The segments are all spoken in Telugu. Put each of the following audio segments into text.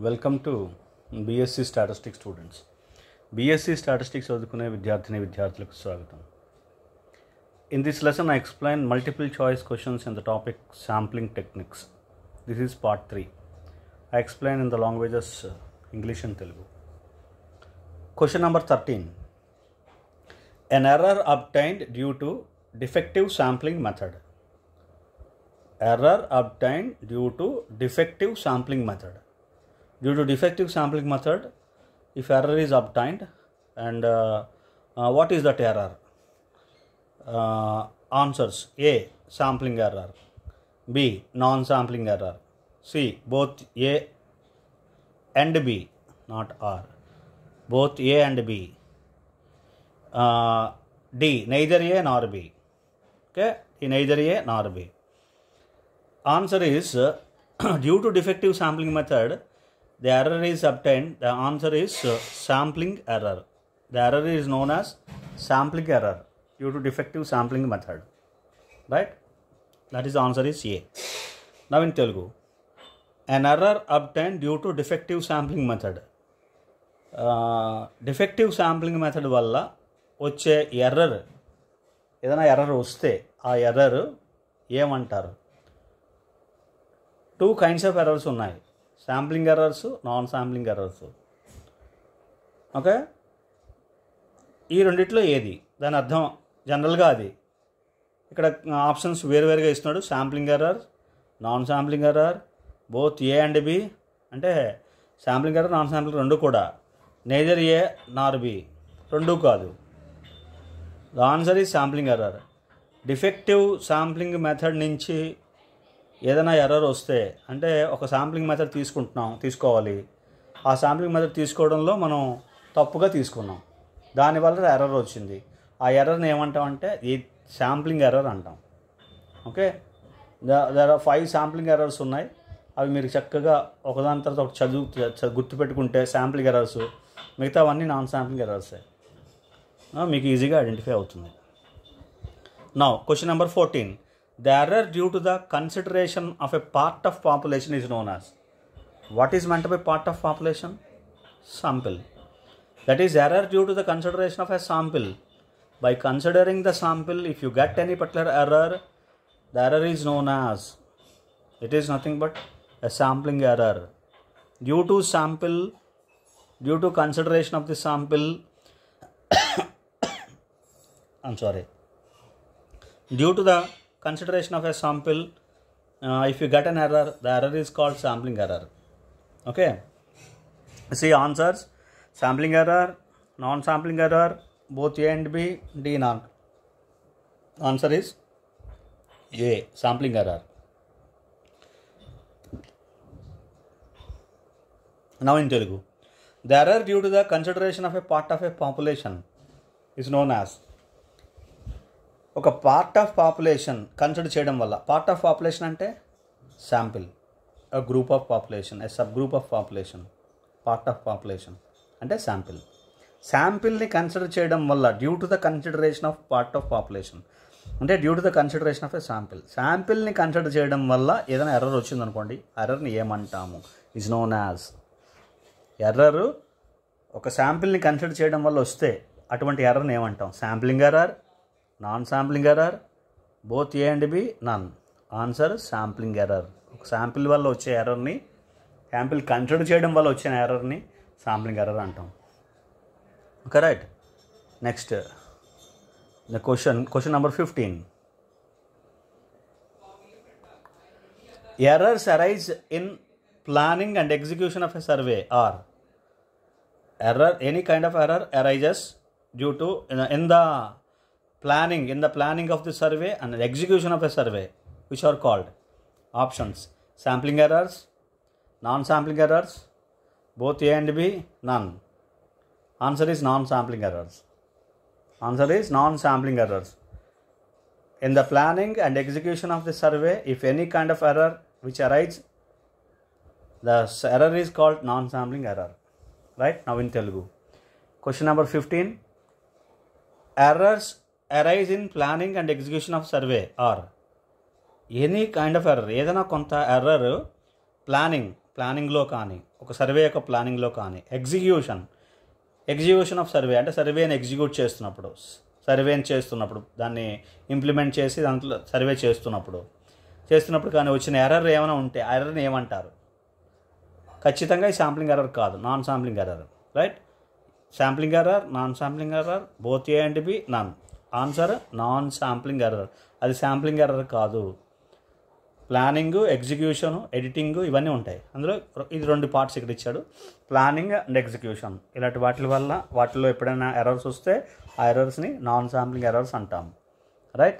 Welcome to BSc statistics students. BSc statistics చదువుకునే విద్యార్థులకు స్వాగతం. In this lesson, I explain multiple choice questions in the topic sampling techniques. This is part 3. I explain in the languages English and Telugu. Question number 13. An error obtained due to defective sampling method. Error obtained due to defective sampling method. Due to defective sampling method, if error is obtained, and what is that error? Answers: A. Sampling error. B. Non-sampling error. C. Both A and B, not R. Both A and B. D. Neither A nor B. Okay, neither A nor B. Answer is due to defective sampling method, the error is obtained. The answer is sampling error. The error is known as sampling error due to defective sampling method. Right? That is the answer is A. Now in Telugu, an error obtained due to defective sampling method. Defective sampling method వల్ల వచ్చే ఎర్రర్, ఏదైనా ఎర్రర్ వస్తే ఆ ఎర్రర్ ఏమంటారు? 2 kinds of errors ఉన్నాయి: sampling errors, non sampling errors. Okay, ఈ రెండిట్లో ఏది? దాని అర్థం జనరల్గా అది. ఇక్కడ ఆప్షన్స్ వేరువేరుగా ఇస్తున్నాడు: sampling error, non sampling error, both A and B. అంటే శాంప్లింగ్ ఎర్రర్, నాన్ శాంప్లింగ్ రెండు కూడా. నేదర్ ఏ నార్ బి, రెండు కాదు. The answer is sampling error. Defective sampling method నుంచి ఏదైనా ఎర్రర్ వస్తే, అంటే ఒక శాంప్లింగ్ మెథడ్ తీసుకోవాలి. ఆ శాంప్లింగ్ మెథడ్ తీసుకోవడంలో మనం తప్పుగా తీసుకున్నాం, దానివల్ల ఎర్రర్ వచ్చింది. ఆ ఎర్రర్ని ఏమంటామంటే ఈ శాంప్లింగ్ ఎర్రర్ అంటాం. Okay, there are 5 sampling errors ఉన్నాయి. అవి మీరు చక్కగా ఒకదాని తర్వాత ఒక గుర్తుపెట్టుకుంటే శాంప్లింగ్ ఎర్రర్స్, మిగతావన్నీ నాన్ శాంప్లింగ్ ఎర్రర్సే. మీకు ఈజీగా ఐడెంటిఫై అవుతుంది. Now question number 14. The error due to the consideration of a part of population is known as. What is meant by part of population? Sample. That is error due to the consideration of a sample. By considering the sample, if you get any particular error, the error is known as, it is nothing but a sampling error. Due to consideration of the sample, I'm sorry. Due to the consideration of a sample, if you get an error, the error is called sampling error. Okay, see answers: sampling error, non-sampling error, both A and B, D none. Answer is A, sampling error. Now in Telugu, the error due to the consideration of a part of a population is known as. ఒక పార్ట్ ఆఫ్ పాపులేషన్ కన్సిడర్ చేయడం వల్ల, పార్ట్ ఆఫ్ పాపులేషన్ అంటే sample, a group of population, a subgroup of population, part of population అంటే శాంపిల్. శాంపిల్ని కన్సిడర్ చేయడం వల్ల, due to the consideration of part of population అంటే due to the consideration of a sample. శాంపిల్ని కన్సిడర్ చేయడం వల్ల ఏదైనా ఎర్రర్ వచ్చిందనుకోండి, ఎర్రర్ని ఏమంటాము? Is known as. ఎర్రర్ ఒక శాంపిల్ని కన్సిడర్ చేయడం వల్ల వస్తే అటువంటి ఎర్రర్ని ఏమంటాం? Sampling error, non sampling error, both A and B, none. Answer sampling error. ఒక శాంపిల్ వల్ల వచ్చే ఎర్రర్ని, శాంపిల్ కన్సిడర్ చేయడం వల్ల వచ్చిన ఎర్రర్ని శాంప్లింగ్ ఎర్రర్ అంటాం. Okay, right. Next the question number 15. Errors arise in planning and execution of a survey are. Any kind of error arises due to in the planning of the survey and the execution of a survey, which are called options: sampling errors, non-sampling errors, both A and B, none. Answer is non-sampling errors. Answer is non-sampling errors. In the planning and execution of the survey, if any kind of error which arises, the error is called non-sampling error. Right? Now in Telugu, question number 15. Errors arise in planning and execution of survey are. Any kind of error, ఏదైనా కొంత ఎర్రర్ ప్లానింగ్లో కానీ, ఒక సర్వే యొక్క ప్లానింగ్లో కానీ, ఎగ్జిక్యూషన్ ఆఫ్ సర్వే అంటే సర్వేని ఎగ్జిక్యూట్ చేస్తున్నప్పుడు దాన్ని ఇంప్లిమెంట్ చేసి దాంట్లో సర్వే చేస్తున్నప్పుడు కానీ వచ్చిన ఎర్రర్ ఏమైనా ఉంటే ఆ ఎర్రర్ని ఏమంటారు? ఖచ్చితంగా ఈ శాంప్లింగ్ ఎర్రర్ కాదు, non sampling error. Right? Sampling error, non sampling error, both A and B, none. Answer non sampling error. అది శాంప్లింగ్ ఎర్రర్ కాదు. ప్లానింగ్, ఎగ్జిక్యూషన్, ఎడిటింగ్ ఇవన్నీ ఉంటాయి అందులో. ఇది 2 పార్ట్స్ ఇక్కడ ఇచ్చాడు, ప్లానింగ్ అండ్ ఎగ్జిక్యూషన్. ఇలాంటి వాటిలో ఎప్పుడైనా ఎర్రర్స్ వస్తే ఆ ఎర్రర్స్ని నాన్ శాంప్లింగ్ ఎర్రర్స్ అంటాం. Right?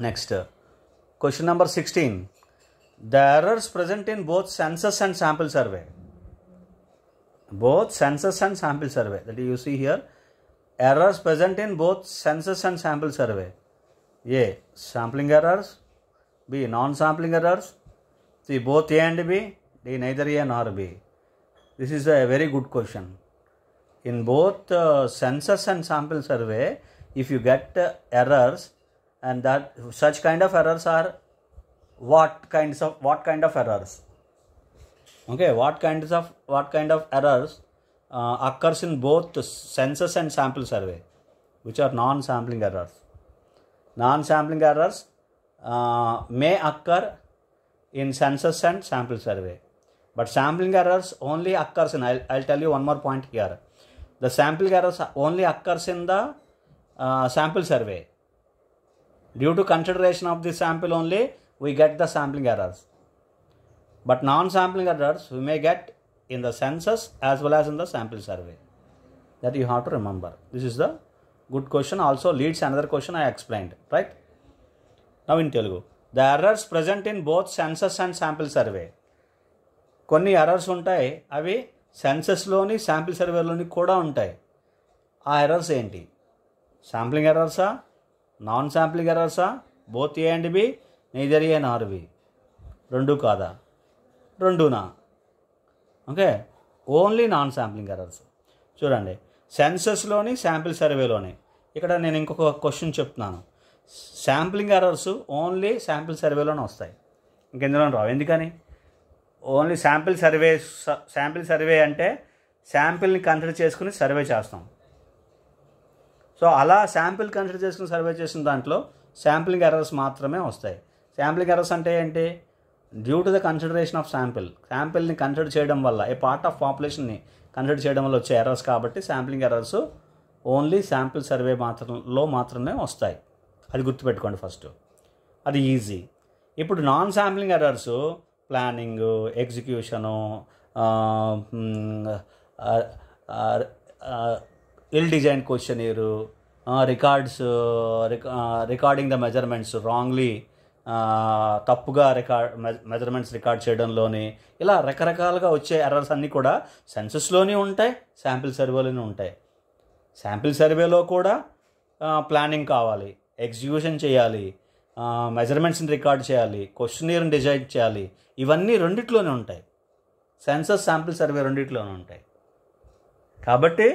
Next question number 16. The errors present in both census and sample survey. Both census and sample survey. That you see here. Errors present in both census and sample survey. A. Sampling errors. B. Non-sampling errors. C. Both A and B. D. Neither A nor B. This is a very good question. In both census and sample survey, if you get errors, and that such kind of errors are what kind of errors? Okay, what kind of errors occurs in both census and sample survey, which are non-sampling errors. Non-sampling errors may occur in census and sample survey, but sampling errors only occurs in, I'll tell you one more point here. The sampling errors only occurs in the sample survey. Due to consideration of the sample only, we get the sampling errors. But non-sampling errors we may get in the census as well as in the sample survey. That you have to remember. This is the good question. Also leads another question I explained. Right? Now in Telugu. The errors present in both census and sample survey. కొన్ని ఎర్రర్స్ ఉంటాయి, అవి సెన్సస్లోని శాంపిల్ సర్వేలోని కూడా ఉంటాయి. ఆ ఎర్రర్స్ ఏంటి? శాంప్లింగ్ ఎర్రర్సా, నాన్ శాంప్లింగ్ ఎర్రర్సా, both A and B, neither A nor B? 2 కాదా? 2నా? Okay, only non sampling errors. చూడండి, సెన్సస్లోని శాంపిల్ సర్వేలోని. ఇక్కడ నేను ఇంకొక క్వశ్చన్ చెప్తున్నాను. శాంప్లింగ్ ఎర్రర్స్ ఓన్లీ శాంపిల్ సర్వేలోనే వస్తాయి, ఇంకెందులో రావు. ఎందుకని? ఓన్లీ శాంపిల్ సర్వే అంటే శాంపిల్ని కన్సిడర్ చేసుకుని సర్వే చేస్తాం. సో అలా శాంపిల్ కన్సిడర్ చేసుకుని సర్వే చేసిన దాంట్లో శాంప్లింగ్ ఎర్రర్స్ మాత్రమే వస్తాయి. శాంప్లింగ్ ఎర్రర్స్ అంటే ఏంటి? Due to the consideration of శాంపిల్ని కన్సిడర్ చేయడం వల్ల, ఏ పార్ట్ ఆఫ్ పాపులేషన్ని కన్సిడర్ చేయడం వల్ల వచ్చే ఎర్రర్స్. కాబట్టి sampling errors only sample survey మాత్రమే వస్తాయి. అది గుర్తుపెట్టుకోండి ఫస్ట్, అది ఈజీ. ఇప్పుడు non sampling errors planning, execution, ill design questionnaire, recording the measurements wrongly, తప్పుగా మెజర్మెంట్స్ రికార్డ్ చేయడంలోని, ఇలా రకరకాలుగా వచ్చే ఎర్రర్స్ అన్నీ కూడా సెన్సస్లోనే ఉంటాయి, శాంపిల్ సర్వేలోనే ఉంటాయి. శాంపిల్ సర్వేలో కూడా ప్లానింగ్ కావాలి, ఎగ్జిక్యూషన్ చేయాలి, మెజర్మెంట్స్ని రికార్డ్ చేయాలి, క్వశ్చనీర్ని డిజైన్ చేయాలి. ఇవన్నీ రెండిట్లోనే ఉంటాయి. సెన్సస్, శాంపిల్ సర్వే రెండిట్లోనే ఉంటాయి. కాబట్టి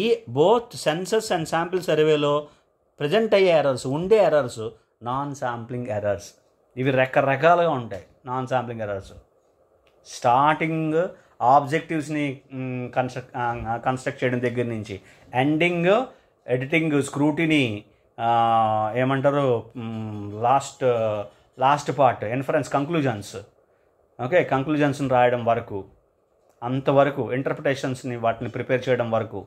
ఈ బోత్ సెన్సస్ అండ్ శాంపిల్ సర్వేలో ప్రజెంట్ అయ్యే ఎర్రర్స్, ఉండే ఎర్రర్స్ నాన్ శాంప్లింగ్ ఎర్రర్స్. ఇవి రకరకాలుగా ఉంటాయి నాన్ శాంప్లింగ్ ఎర్రర్స్. స్టార్టింగ్ ఆబ్జెక్టివ్స్ని కన్స్ట్రక్ట్ చేయడం దగ్గర నుంచి ఎండింగ్ ఎడిటింగ్, స్క్రూటినీ, ఏమంటారు, last part inference, conclusions. Okay, కంక్లూజన్స్ని రాయడం వరకు, అంతవరకు ఇంటర్ప్రిటేషన్స్ని వాటిని ప్రిపేర్ చేయడం వరకు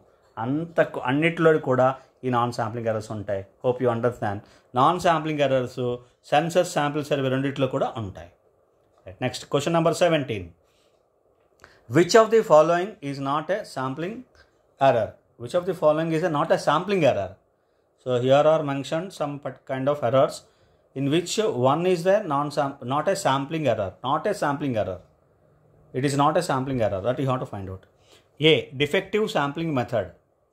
అన్నిట్లో కూడా ఈ నాన్ శాంప్లింగ్ ఎర్రర్స్ ఉంటాయి. Hope you understand. Non sampling errors census, sample survey రెండిట్లో కూడా ఉంటాయి. Next question number 17. Which of the following is not A sampling error? Which of the following is not A sampling error? So here are mentioned some kind of errors in which one is the not a sampling error. Not a sampling error. It is not a sampling error. That you have to find out. A. Defective sampling method.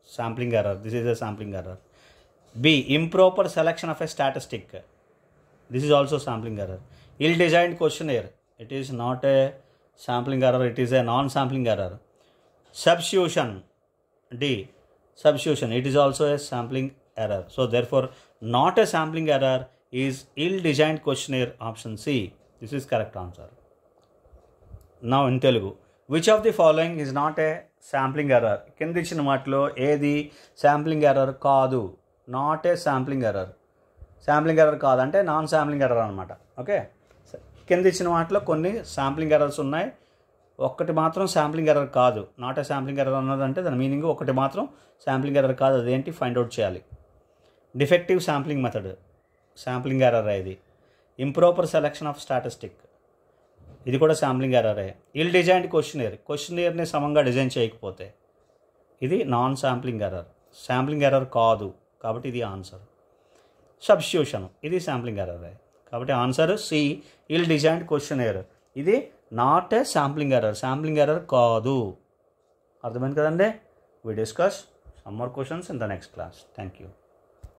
Sampling error. This is a sampling error. B. Improper selection of a statistic. This is also sampling error. Ill-designed questionnaire. It is not a sampling error. It is a non-sampling error. Substitution. D. Substitution. It is also a sampling error. So therefore not a sampling error is ill-designed questionnaire, option C. This is correct answer. నా in Telugu, which of the following is not a sampling error? కింద ఇచ్చిన వాటిలో ఏది శాంప్లింగ్ ఎర్రర్ కాదు? Not a sampling error. Sampling error కాదంటే నాన్ శాంప్లింగ్ ఎర్రర్ అనమాట. ఓకే, కింద ఇచ్చిన వాటిలో కొన్ని శాంప్లింగ్ ఎర్రర్స్ ఉన్నాయి, ఒక్కటి మాత్రం శాంప్లింగ్ ఎర్రర్ కాదు. నాట్ ఏ శాంప్లింగ్ ఎర్రర్ అన్నదంటే దాని మీనింగ్ ఒకటి మాత్రం శాంప్లింగ్ ఎర్రర్ కాదు. అదేంటి ఫైండ్ అవుట్ చేయాలి. Defective sampling method sampling error ఇది. ఇంప్రాపర్ సెలెక్షన్ ఆఫ్ స్టాటిస్టిక్ ఇది కూడా శాంప్లింగ్ ఎర్రరే. ఇల్ డిజైన్డ్ క్వశ్చనీర్ని సమంగా డిజైన్ చేయకపోతే ఇది non sampling error. Sampling error కాదు కాబట్టి ఇది ఆన్సర్. సబ్స్టిట్యూషన్ ఇది శాంప్లింగ్ ఎర్రరే కాబట్టి answer C, ill designed questionnaire. ఇది not a sampling error, sampling error కాదు. అర్థమైంది కదండి? We discuss some more questions in the next class. Thank you.